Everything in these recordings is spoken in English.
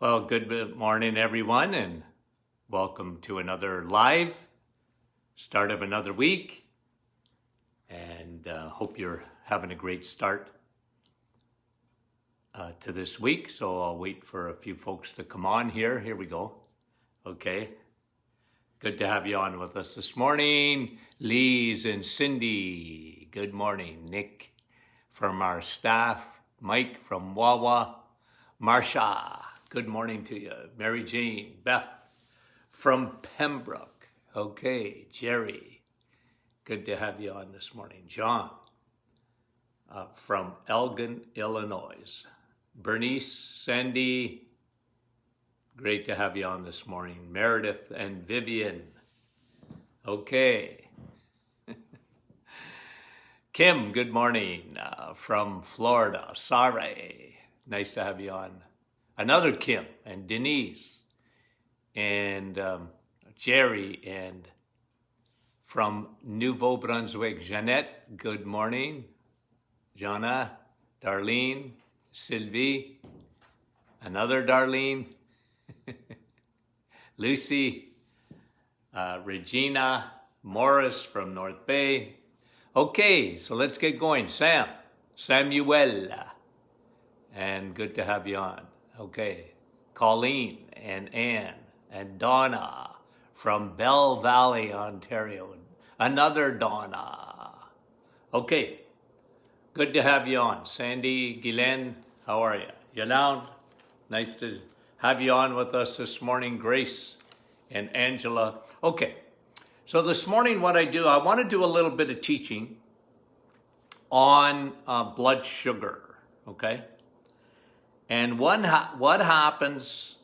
Well, good morning, everyone, and welcome to another live start of another week. And hope you're having a great start to this week. So I'll wait for a few folks to come on here. Here we go. Okay. Good to have you on with us this morning. Lise and Cindy, good morning. Nick from our staff, Mike from Wawa, Marsha, good morning to you. Mary Jane, Beth from Pembroke. Okay, Jerry, good to have you on this morning. John from Elgin, Illinois. Bernice, Sandy, great to have you on this morning. Meredith and Vivian. Okay. Kim, good morning from Florida. Sare, nice to have you on. Another Kim and Denise and Jerry and from Nouveau Brunswick, Jeanette, good morning. Jana, Darlene, Sylvie, another Darlene, Lucy, Regina, Morris from North Bay. Okay, so let's get going. Samuel, and good to have you on. Okay, Colleen and Anne and Donna from Bell Valley, Ontario. Another Donna. Okay, good to have you on. Sandy, Guylaine, how are you? Yolande, nice to have you on with us this morning. Grace and Angela. Okay, so this morning what I want to do a little bit of teaching on blood sugar, okay? And what happens,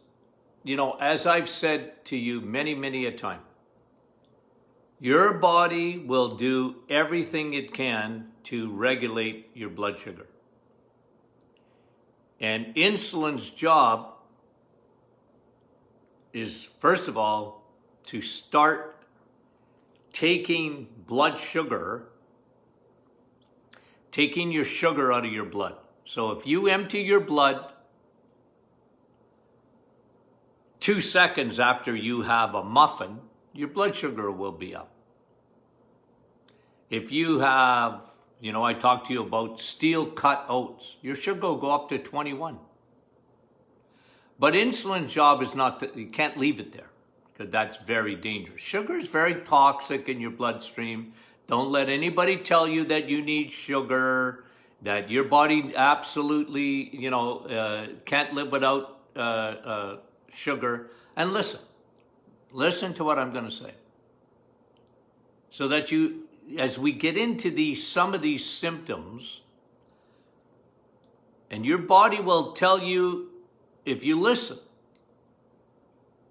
as I've said to you many a time, your body will do everything it can to regulate your blood sugar. And insulin's job is, first of all, to start taking blood sugar, taking your sugar out of your blood. So if you empty your blood 2 seconds after you have a muffin, your blood sugar will be up. If you have, I talked to you about steel cut oats, your sugar will go up to 21. But insulin's job is you can't leave it there because that's very dangerous. Sugar is very toxic in your bloodstream. Don't let anybody tell you that you need sugar, that your body absolutely, can't live without sugar. And listen to what I'm going to say. So that as we get into some of these symptoms, and your body will tell you, if you listen,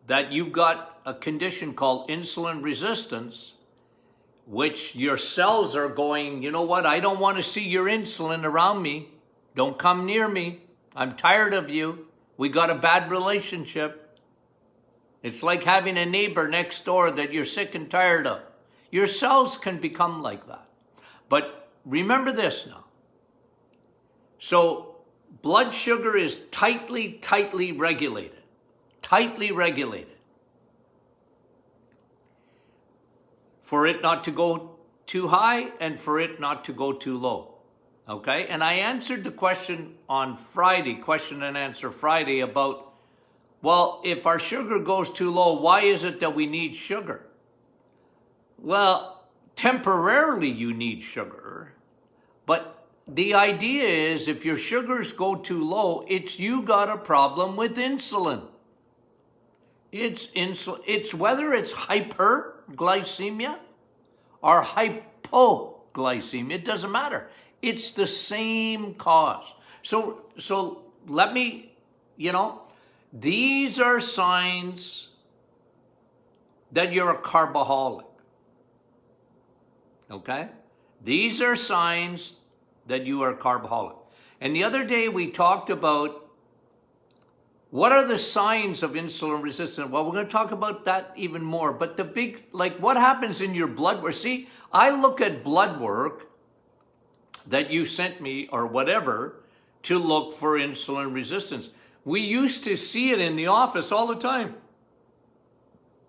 that you've got a condition called insulin resistance, which your cells are going, you know what, I don't want to see your insulin around me. Don't come near me. I'm tired of you. We got a bad relationship. It's like having a neighbor next door that you're sick and tired of. Your cells can become like that. But remember this now. So blood sugar is tightly regulated. Tightly regulated. For it not to go too high and for it not to go too low. Okay? And I answered the question on Friday, question and answer Friday, about, well, if our sugar goes too low, why is it that we need sugar? Well, temporarily you need sugar, but the idea is if your sugars go too low, you got a problem with insulin. It's whether it's hyperglycemia or hypoglycemia, it doesn't matter. It's the same cause. So let me, these are signs that you're a carboholic. Okay? These are signs that you are a carboholic. And the other day we talked about what are the signs of insulin resistance. Well, we're going to talk about that even more. But the big, what happens in your blood work? See, I look at blood work that you sent me or whatever to look for insulin resistance. We used to see it in the office all the time.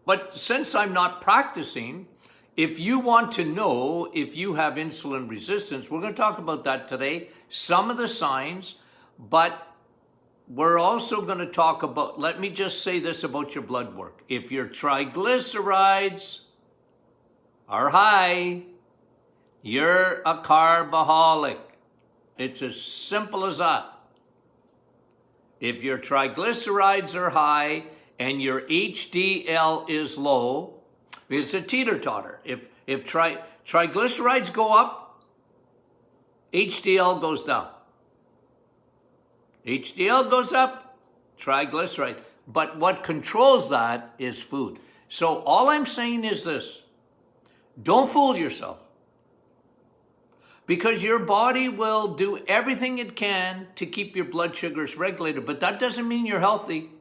But since I'm not practicing, if you want to know if you have insulin resistance, we're going to talk about that today, some of the signs, but we're also going to talk about, let me just say this about your blood work. If your triglycerides are high, you're a carbaholic. It's as simple as that. If your triglycerides are high and your HDL is low, it's a teeter-totter. If triglycerides go up, HDL goes down. HDL goes up, triglyceride. But what controls that is food. So all I'm saying is this. Don't fool yourself. Because your body will do everything it can to keep your blood sugars regulated, but that doesn't mean you're healthy.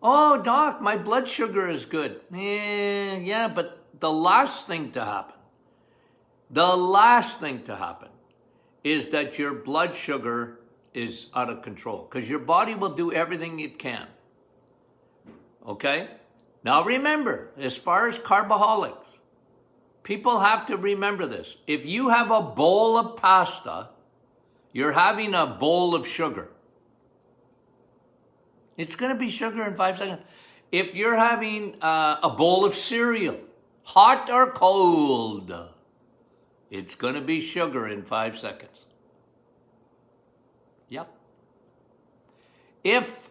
Oh, doc, my blood sugar is good. Yeah, but the last thing to happen is that your blood sugar is out of control, because your body will do everything it can. Okay? Now remember, as far as carbaholics, people have to remember this. If you have a bowl of pasta, you're having a bowl of sugar. It's going to be sugar in 5 seconds. If you're having a bowl of cereal, hot or cold, it's going to be sugar in 5 seconds. Yep. If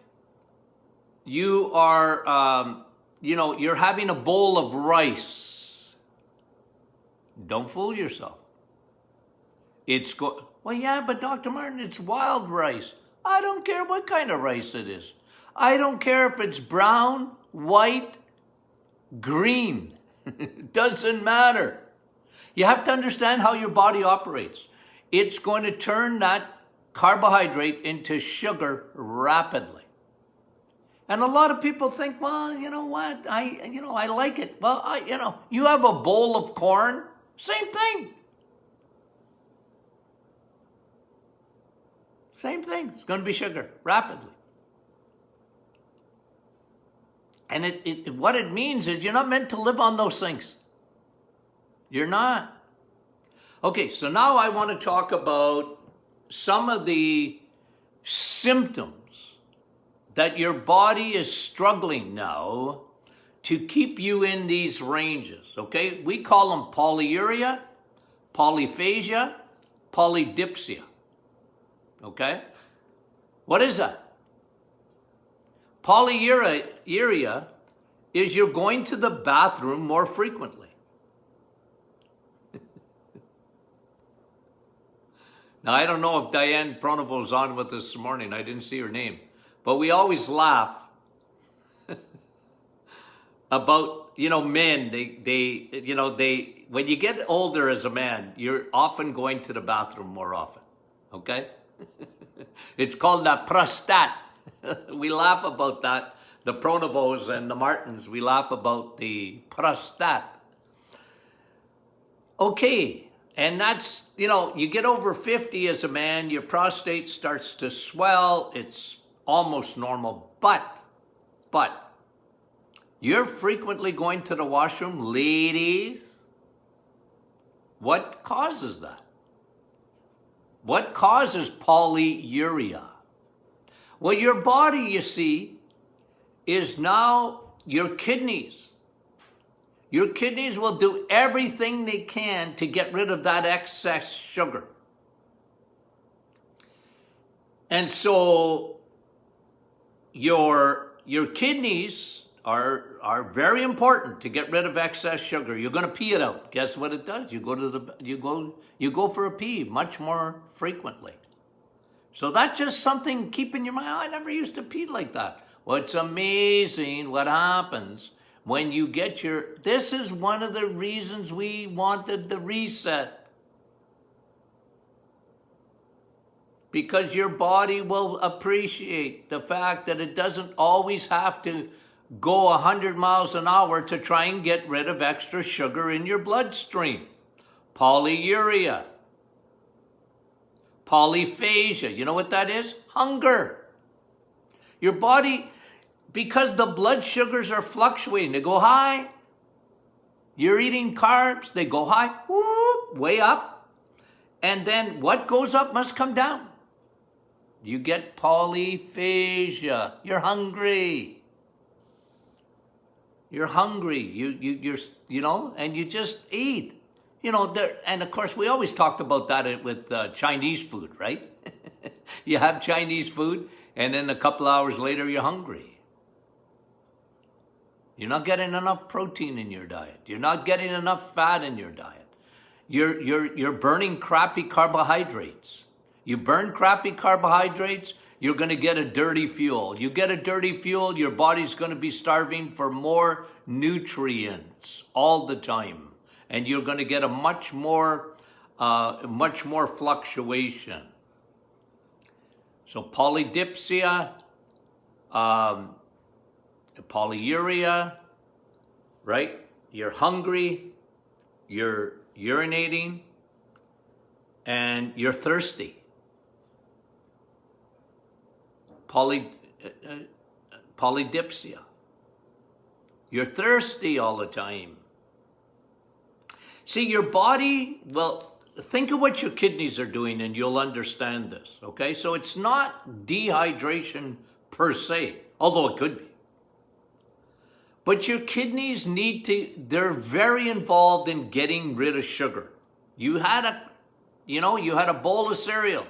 you are, you're having a bowl of rice, don't fool yourself. Well, yeah, but Dr. Martin, it's wild rice. I don't care what kind of rice it is. I don't care if it's brown, white, green. It doesn't matter. You have to understand how your body operates. It's going to turn that carbohydrate into sugar rapidly. And a lot of people think, well, you know what? I like it. Well, you have a bowl of corn, same thing. Same thing. It's going to be sugar rapidly. And what it means is you're not meant to live on those things. You're not. Okay, so now I want to talk about some of the symptoms that your body is struggling now to keep you in these ranges, okay? We call them polyuria, polyphagia, polydipsia, okay? What is that? Polyuria is you're going to the bathroom more frequently. Now, I don't know if Diane Pronovo's on with us this morning. I didn't see her name. But we always laugh about, men, when you get older as a man, you're often going to the bathroom more often, okay? It's called the prostate. We laugh about that. The Pronovos and the Martins, we laugh about the prostate. Okay, and that's, you get over 50 as a man, your prostate starts to swell. It's almost normal, but you're frequently going to the washroom, ladies. What causes that? What causes polyuria? Well, your body, you see, is now your kidneys. Your kidneys will do everything they can to get rid of that excess sugar. And so your kidneys are very important to get rid of excess sugar. You're going to pee it out. Guess what it does? You go for a pee much more frequently. So that's just something keep in your mind. I never used to pee like that. Well, it's amazing what happens when you get this is one of the reasons we wanted the reset. Because your body will appreciate the fact that it doesn't always have to go 100 miles an hour to try and get rid of extra sugar in your bloodstream. Polyuria. Polyphagia. You know what that is? Hunger. Your body, because the blood sugars are fluctuating, they go high. You're eating carbs, they go high, whoop, way up. And then what goes up must come down. You get polyphagia. You're hungry. You're hungry. You know, and you just eat. You know, and of course, we always talked about that with Chinese food, right? You have Chinese food, and then a couple hours later, you're hungry. You're not getting enough protein in your diet. You're not getting enough fat in your diet. You're burning crappy carbohydrates. You burn crappy carbohydrates, you're going to get a dirty fuel. You get a dirty fuel, your body's going to be starving for more nutrients all the time. And you're going to get a much more fluctuation. So polydipsia, polyuria, right? You're hungry, you're urinating, and you're thirsty. Polydipsia. You're thirsty all the time. See, your body, well, think of what your kidneys are doing and you'll understand this, okay? So it's not dehydration per se, although it could be. But your kidneys they're very involved in getting rid of sugar. You had a bowl of cereal.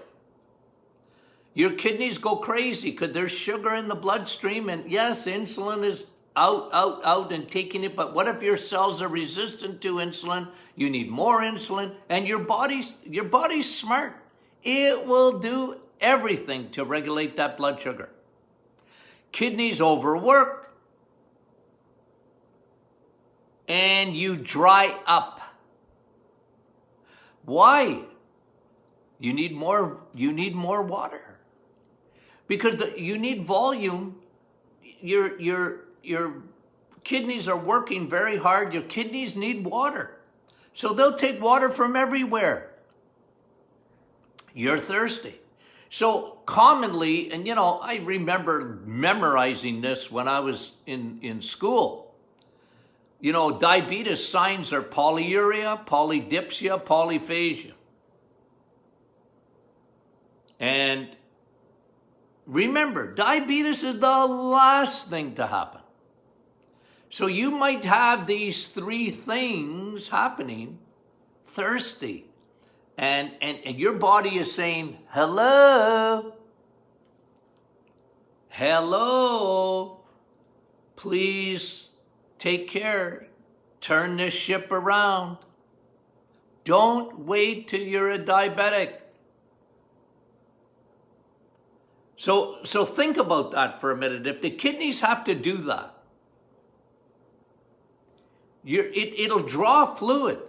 Your kidneys go crazy because there's sugar in the bloodstream, and yes, insulin is out and taking it, but what if your cells are resistant to insulin? You need more insulin, and your body's smart. It will do everything to regulate that blood sugar. Kidneys overwork, and you dry up. Why? You need more water. Because you need volume. Your kidneys are working very hard. Your kidneys need water. So they'll take water from everywhere. You're thirsty. So commonly, and I remember memorizing this when I was in school. Diabetes signs are polyuria, polydipsia, polyphagia. And remember, diabetes is the last thing to happen. So you might have these three things happening, thirsty, and your body is saying, hello, please take care, turn this ship around. Don't wait till you're a diabetic. So think about that for a minute. If the kidneys have to do that, it'll draw fluid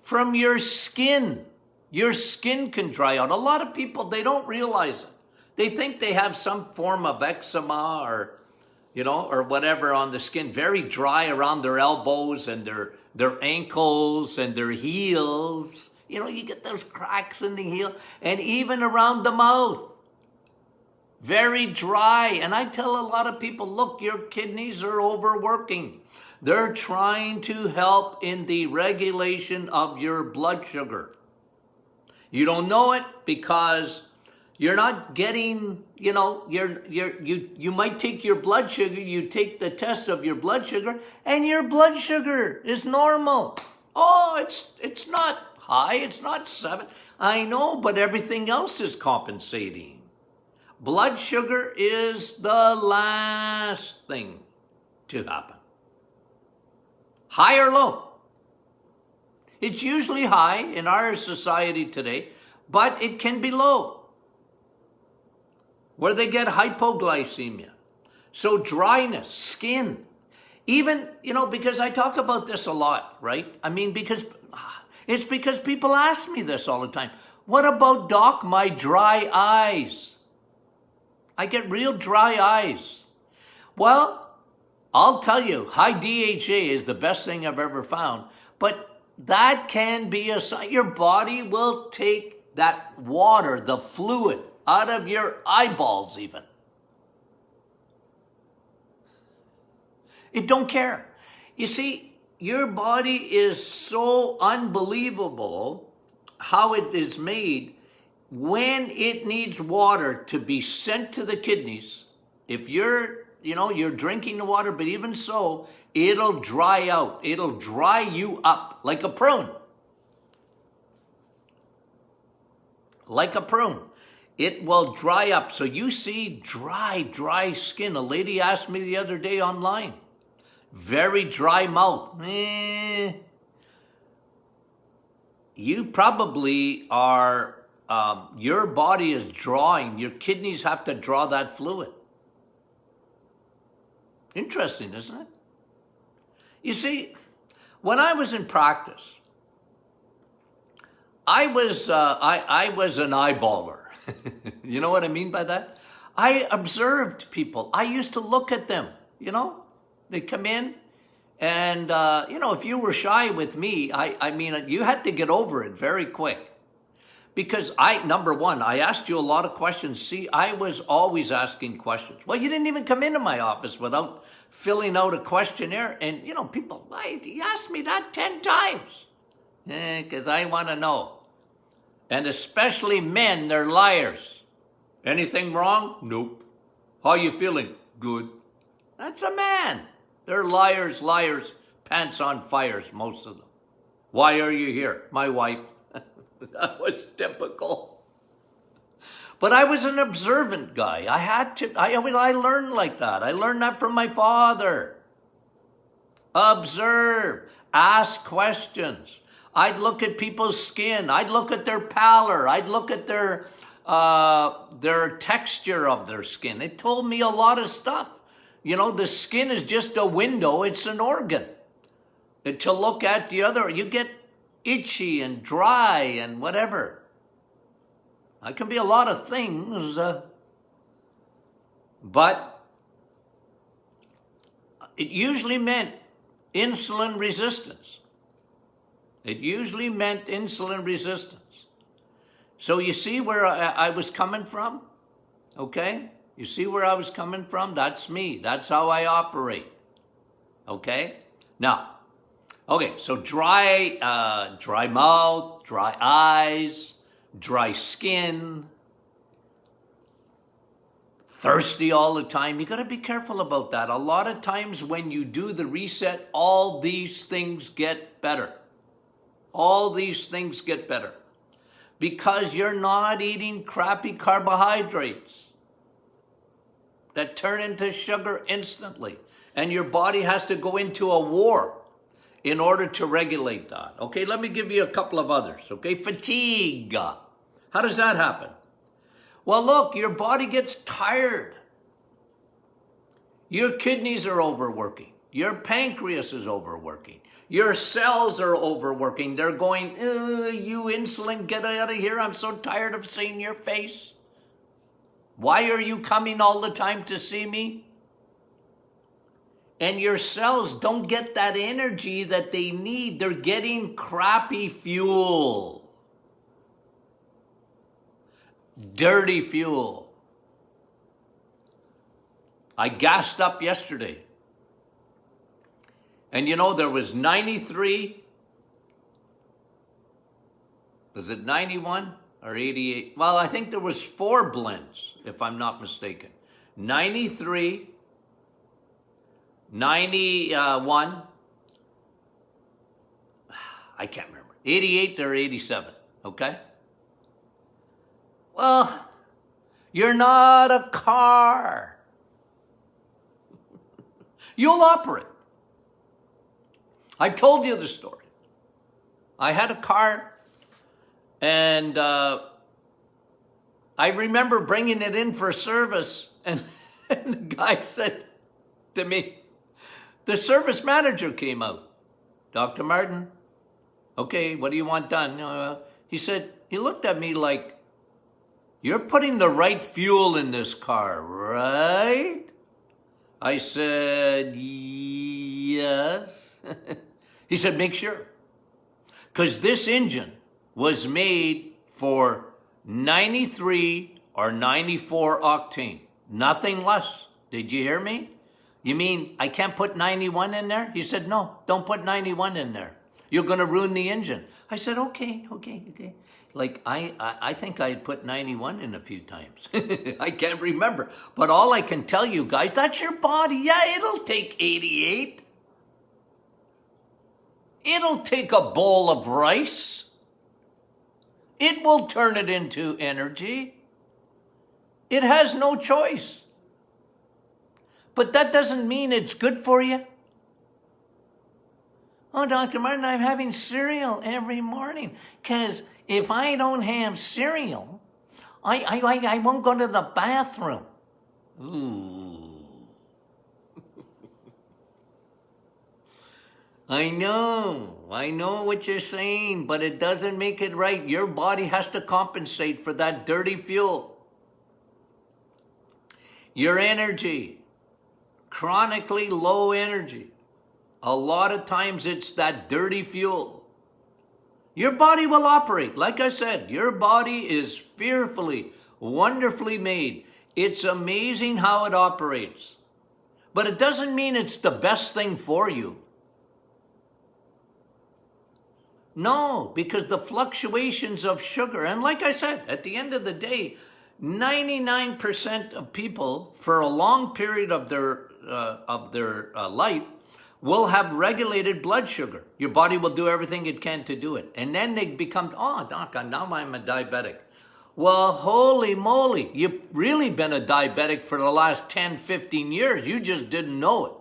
from your skin. Your skin can dry out. A lot of people, they don't realize it. They think they have some form of eczema or whatever on the skin, very dry around their elbows and their ankles and their heels. You get those cracks in the heel and even around the mouth. Very dry. And I tell a lot of people, look, your kidneys are overworking. They're trying to help in the regulation of your blood sugar. You don't know it because you're not getting, you might take your blood sugar, you take the test of your blood sugar, and your blood sugar is normal. Oh, it's not high, it's not 7. I know, but everything else is compensating. Blood sugar is the last thing to happen. High or low? It's usually high in our society today, but it can be low, where they get hypoglycemia. So dryness, skin, even, because I talk about this a lot, right? I mean, because people ask me this all the time. What about, doc, my dry eyes? I get real dry eyes. Well, I'll tell you, high DHA is the best thing I've ever found, but that can be a sign. Your body will take that water, the fluid, out of your eyeballs even. It don't care. You see, your body is so unbelievable how it is made. When it needs water to be sent to the kidneys, if you're drinking the water, but even so, it'll dry out. It'll dry you up like a prune. Like a prune. It will dry up. So you see dry skin. A lady asked me the other day online. Very dry mouth. You probably are, your body is drawing, your kidneys have to draw that fluid. Interesting, isn't it? You see, when I was in practice, I was an eyeballer. You know what I mean by that? I observed people. I used to look at them, They come in and, if you were shy with me, I mean, you had to get over it very quick. Because number one, I asked you a lot of questions. See, I was always asking questions. Well, you didn't even come into my office without filling out a questionnaire. And, people, you asked me that 10 times. Because I want to know. And especially men, they're liars. Anything wrong? Nope. How you feeling? Good. That's a man. They're liars, pants on fires, most of them. Why are you here? My wife. That was typical. But I was an observant guy. I learned like that. I learned that from my father. Observe. Ask questions. I'd look at people's skin. I'd look at their pallor. I'd look at their texture of their skin. It told me a lot of stuff. The skin is just a window. It's an organ. To look at the other, you get itchy and dry and whatever. It can be a lot of things, but it usually meant insulin resistance. So you see where I was coming from? Okay? You see where I was coming from? That's me. That's how I operate. Okay? Now, so dry mouth, dry eyes, dry skin, thirsty all the time. You got to be careful about that. A lot of times when you do the reset, all these things get better. All these things get better because you're not eating crappy carbohydrates that turn into sugar instantly. And your body has to go into a war in order to regulate that. Okay, let me give you a couple of others. Okay, fatigue. How does that happen? Well, look, your body gets tired. Your kidneys are overworking. Your pancreas is overworking. Your cells are overworking. They're going, you insulin, get out of here. I'm so tired of seeing your face. Why are you coming all the time to see me? And your cells don't get that energy that they need. They're getting crappy fuel. Dirty fuel. I gassed up yesterday. And there was 93. Was it 91 or 88? Well, I think there was 4 blends, if I'm not mistaken. 93, 91, I can't remember, 88 or 87, okay? Well, you're not a car. You'll operate. I've told you the story. I had a car and I remember bringing it in for service and the guy said to me, the service manager came out. Dr. Martin, okay, what do you want done? He looked at me like, you're putting the right fuel in this car, right? I said, yes. He said, make sure. Because this engine was made for 93 or 94 octane. Nothing less. Did you hear me? You mean I can't put 91 in there? He said, no, don't put 91 in there. You're going to ruin the engine. I said, okay. Like, I think I put 91 in a few times. I can't remember. But all I can tell you guys, that's your body. Yeah, it'll take 88. It'll take a bowl of rice. It will turn it into energy. It has no choice. But that doesn't mean it's good for you. Oh, Dr. Martin, I'm having cereal every morning. Because if I don't have cereal, I won't go to the bathroom. Ooh. I know what you're saying, but it doesn't make it right. Your body has to compensate for that dirty fuel. Your energy, chronically low energy. A lot of times it's that dirty fuel. Your body will operate. Like I said, your body is fearfully, wonderfully made. It's amazing how it operates. But it doesn't mean it's the best thing for you. No, because the fluctuations of sugar, and like I said, at the end of the day, 99% of people for a long period of their life will have regulated blood sugar. Your body will do everything it can to do it. And then they become, oh, doc, now I'm a diabetic. Well, holy moly, you've really been a diabetic for the last 10, 15 years. You just didn't know it.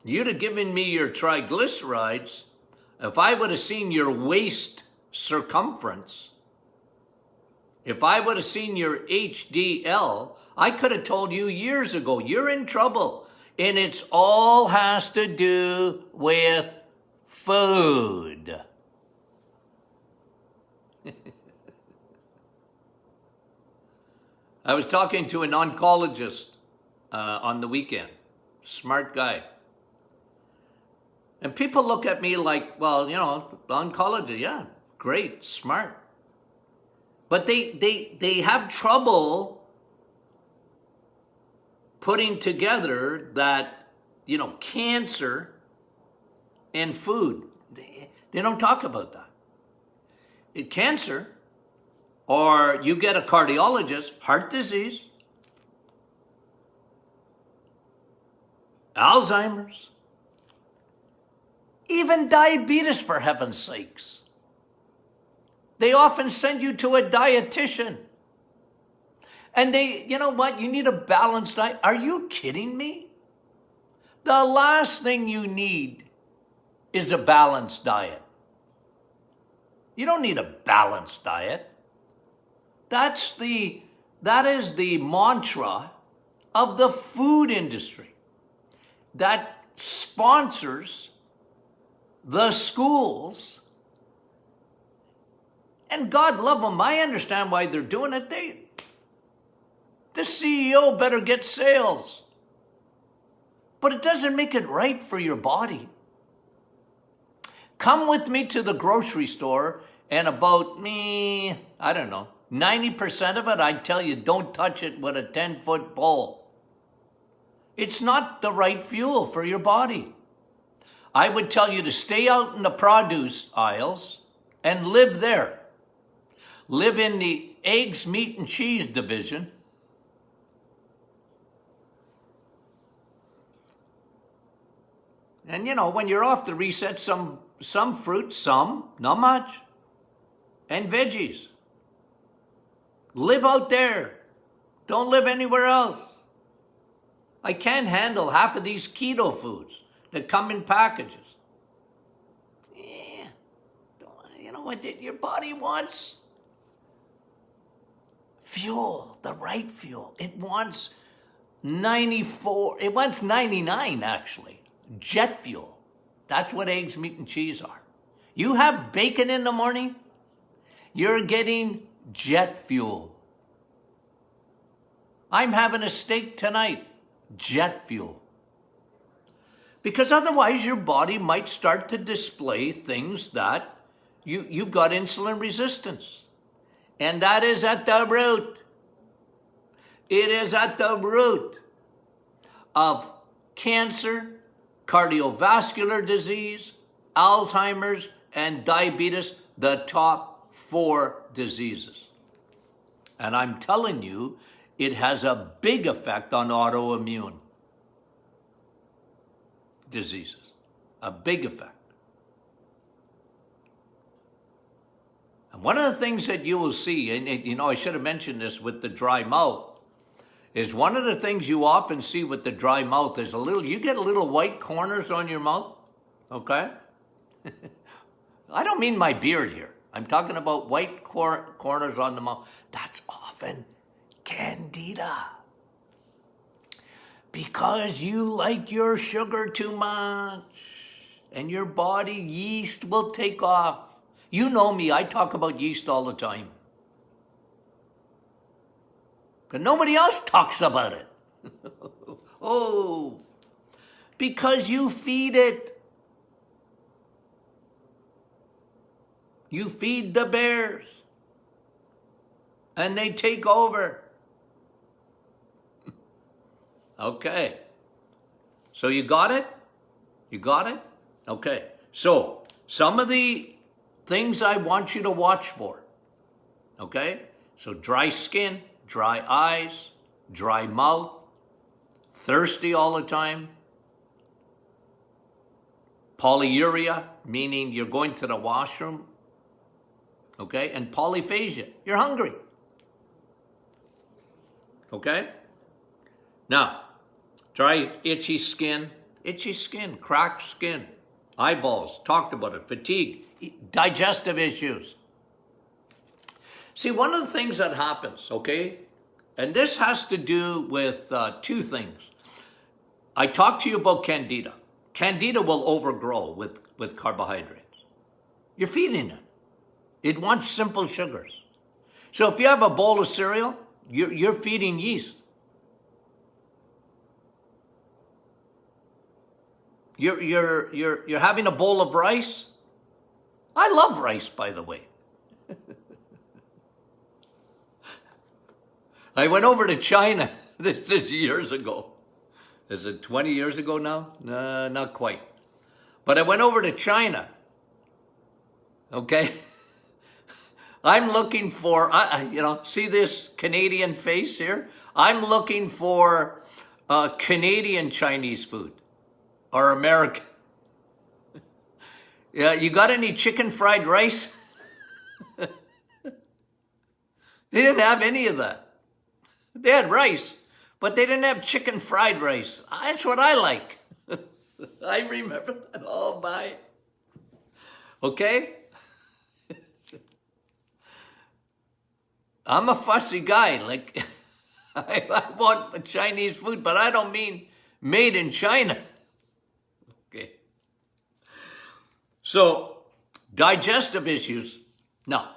You'd have given me your triglycerides. If I would have seen your waist circumference, if I would have seen your HDL, I could have told you years ago, you're in trouble. And it's all has to do with food. I was talking to an oncologist on the weekend. Smart guy. And people look at me like, well, you know, oncology, yeah, great, smart. But they have trouble putting together that, you know, cancer and food. They don't talk about that. Cancer, or you get a cardiologist, heart disease, Alzheimer's, even diabetes, for heaven's sakes. They often send you to a dietitian. And you know what? You need a balanced diet. Are you kidding me? The last thing you need is a balanced diet. You don't need a balanced diet. That is the mantra of the food industry that sponsors the schools. And God love them. I understand why they're doing it. The CEO better get sales. But it doesn't make it right for your body. Come with me to the grocery store, and about 90% of it, I tell you, don't touch it with a 10-foot pole. It's not the right fuel for your body. I would tell you to stay out in the produce aisles and live there. Live in the eggs, meat, and cheese division. And you know, when you're off the reset, some fruit, some, not much. And veggies. Live out there. Don't live anywhere else. I can't handle half of these keto foods that come in packages. Yeah. You know what your body wants? Fuel, the right fuel. It wants 94, it wants 99 actually. Jet fuel. That's what eggs, meat, and cheese are. You have bacon in the morning, you're getting jet fuel. I'm having a steak tonight, jet fuel. Because otherwise your body might start to display things that you've got insulin resistance. And that is at the root. It is at the root of cancer, cardiovascular disease, Alzheimer's, and diabetes, the top 4 diseases. And I'm telling you, it has a big effect on autoimmune diseases. A big effect. And one of the things that you will see, and I should have mentioned this with the dry mouth, is one of the things you often see with the dry mouth is you get little white corners on your mouth, okay? I don't mean my beard here. I'm talking about white corners on the mouth. That's often candida. Because you like your sugar too much, and your body yeast will take off. You know me, I talk about yeast all the time. But nobody else talks about it. Oh, because you feed it. You feed the bears. And they take over. Okay. So you got it? You got it? Okay. So some of the things I want you to watch for. Okay? So dry skin, dry eyes, dry mouth, thirsty all the time, polyuria, meaning you're going to the washroom, okay? And polyphagia, you're hungry. Okay? Now, dry, itchy skin, cracked skin, eyeballs, talked about it, fatigue, digestive issues. See, one of the things that happens, okay, and this has to do with 2 things. I talked to you about candida. Candida will overgrow with carbohydrates. You're feeding it. It wants simple sugars. So if you have a bowl of cereal, you're feeding yeast. You're having a bowl of rice. I love rice, by the way. I went over to China. This is years ago. Is it 20 years ago now? No, not quite. But I went over to China. Okay? I'm looking for, see this Canadian face here? I'm looking for Canadian Chinese food or American. Yeah, you got any chicken fried rice? They didn't have any of that. They had rice, but they didn't have chicken fried rice. That's what I like. I remember that all by. Okay? I'm a fussy guy. Like, I want Chinese food, but I don't mean made in China. Okay. So, digestive issues, no.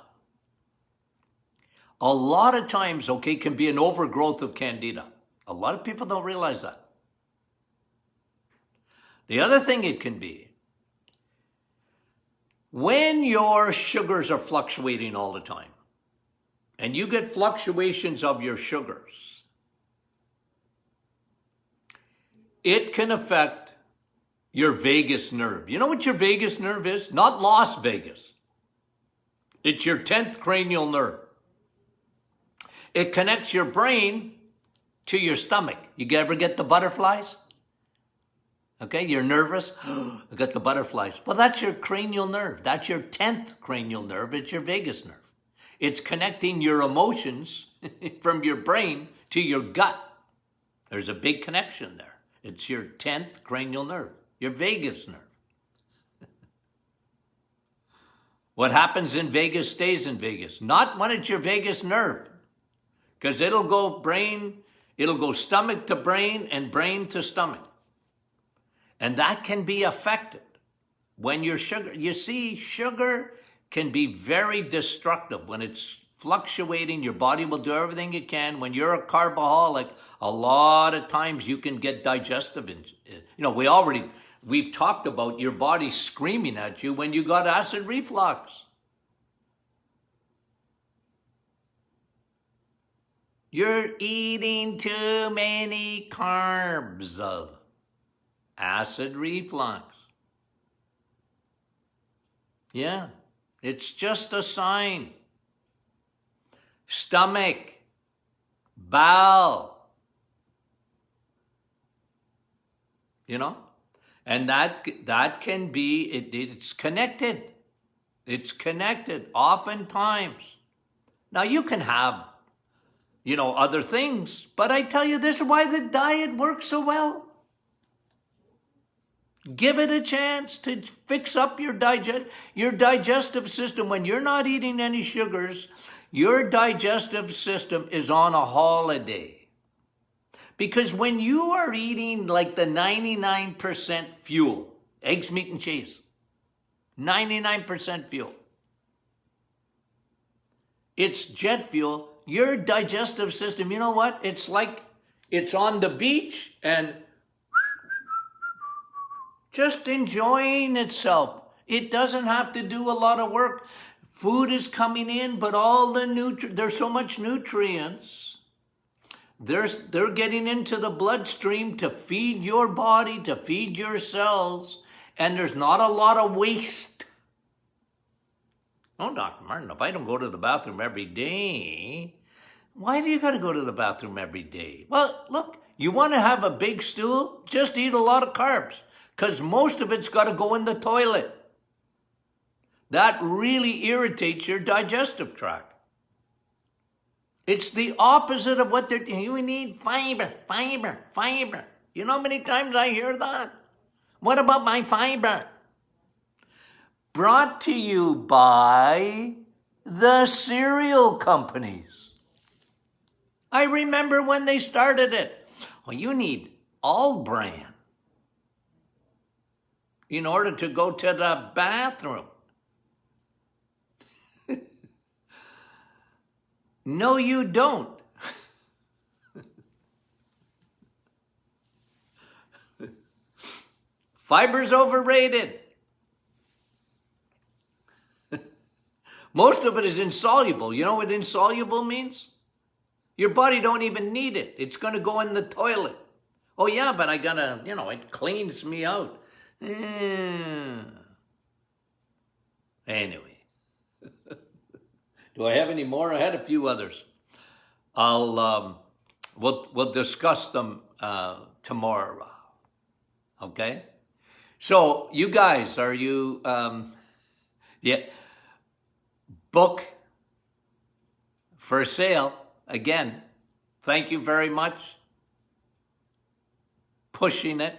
A lot of times, okay, can be an overgrowth of candida. A lot of people don't realize that. The other thing it can be, when your sugars are fluctuating all the time, and you get fluctuations of your sugars, it can affect your vagus nerve. You know what your vagus nerve is? Not Las Vegas. It's your 10th cranial nerve. It connects your brain to your stomach. You ever get the butterflies? Okay, you're nervous. I got the butterflies. Well, that's your cranial nerve. That's your 10th cranial nerve. It's your vagus nerve. It's connecting your emotions from your brain to your gut. There's a big connection there. It's your 10th cranial nerve, your vagus nerve. What happens in Vegas stays in Vegas. Not when it's your vagus nerve. Because it'll go stomach to brain and brain to stomach. And that can be affected when your sugar, you see, sugar can be very destructive. When it's fluctuating, your body will do everything it can. When you're a carboholic, a lot of times you can get digestive. we've talked about your body screaming at you when you got acid reflux. You're eating too many carbs. Acid reflux. Yeah, it's just a sign. Stomach, bowel, you know, and that can be, it's connected. It's connected oftentimes. Now you can have, other things, but I tell you, this is why the diet works so well. Give it a chance to fix up your digestive system. When you're not eating any sugars, your digestive system is on a holiday. Because when you are eating like the 99% fuel, eggs, meat, and cheese, 99% fuel, it's jet fuel, your digestive system, you know what? It's like it's on the beach and just enjoying itself. It doesn't have to do a lot of work. Food is coming in, but all the there's so much nutrients. They're getting into the bloodstream to feed your body, to feed your cells, and there's not a lot of waste. Oh, Dr. Martin, if I don't go to the bathroom every day, why do you got to go to the bathroom every day? Well, look, you want to have a big stool? Just eat a lot of carbs, because most of it's got to go in the toilet. That really irritates your digestive tract. It's the opposite of what they're doing. You need fiber, fiber, fiber. You know how many times I hear that? What about my fiber? Brought to you by the cereal companies. I remember when they started it. Well, you need all brand in order to go to the bathroom. No, you don't. Fiber's overrated. Most of it is insoluble. You know what insoluble means? Your body don't even need it. It's going to go in the toilet. Oh yeah, but I gotta, it cleans me out. Anyway. Do I have any more? I had a few others. We'll discuss them tomorrow. Okay? So you guys, are you, book for sale. Again, thank you very much. Pushing it.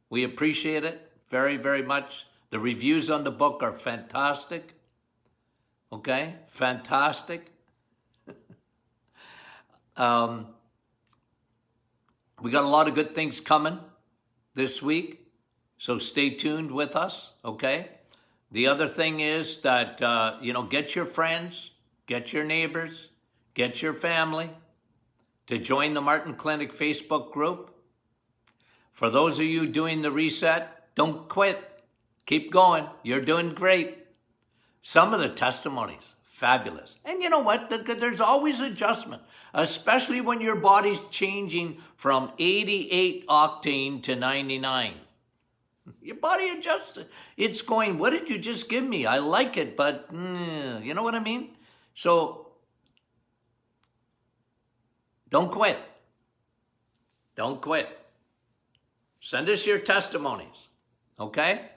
We appreciate it very, very much. The reviews on the book are fantastic. Okay, fantastic. We got a lot of good things coming this week, so stay tuned with us, okay? The other thing is that, get your friends, get your neighbors, get your family to join the Martin Clinic Facebook group. For those of you doing the reset, don't quit. Keep going. You're doing great. Some of the testimonies, fabulous. And you know what? There's always adjustment, especially when your body's changing from 88 octane to 99. Your body adjusts. It's going, what did you just give me? I like it, but you know what I mean? So don't quit. Don't quit. Send us your testimonies, okay?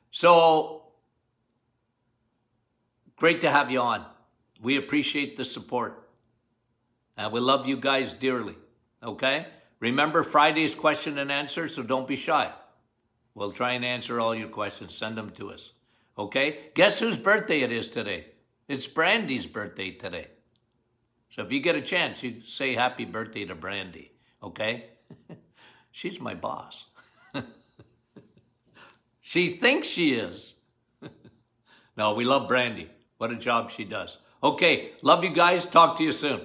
So, great to have you on. We appreciate the support. And we love you guys dearly. Okay? Remember Friday's question and answer, so don't be shy. We'll try and answer all your questions. Send them to us. Okay? Guess whose birthday it is today? It's Brandy's birthday today. So if you get a chance, you say happy birthday to Brandy. Okay? She's my boss. She thinks she is. No, we love Brandy. What a job she does. Okay, love you guys. Talk to you soon.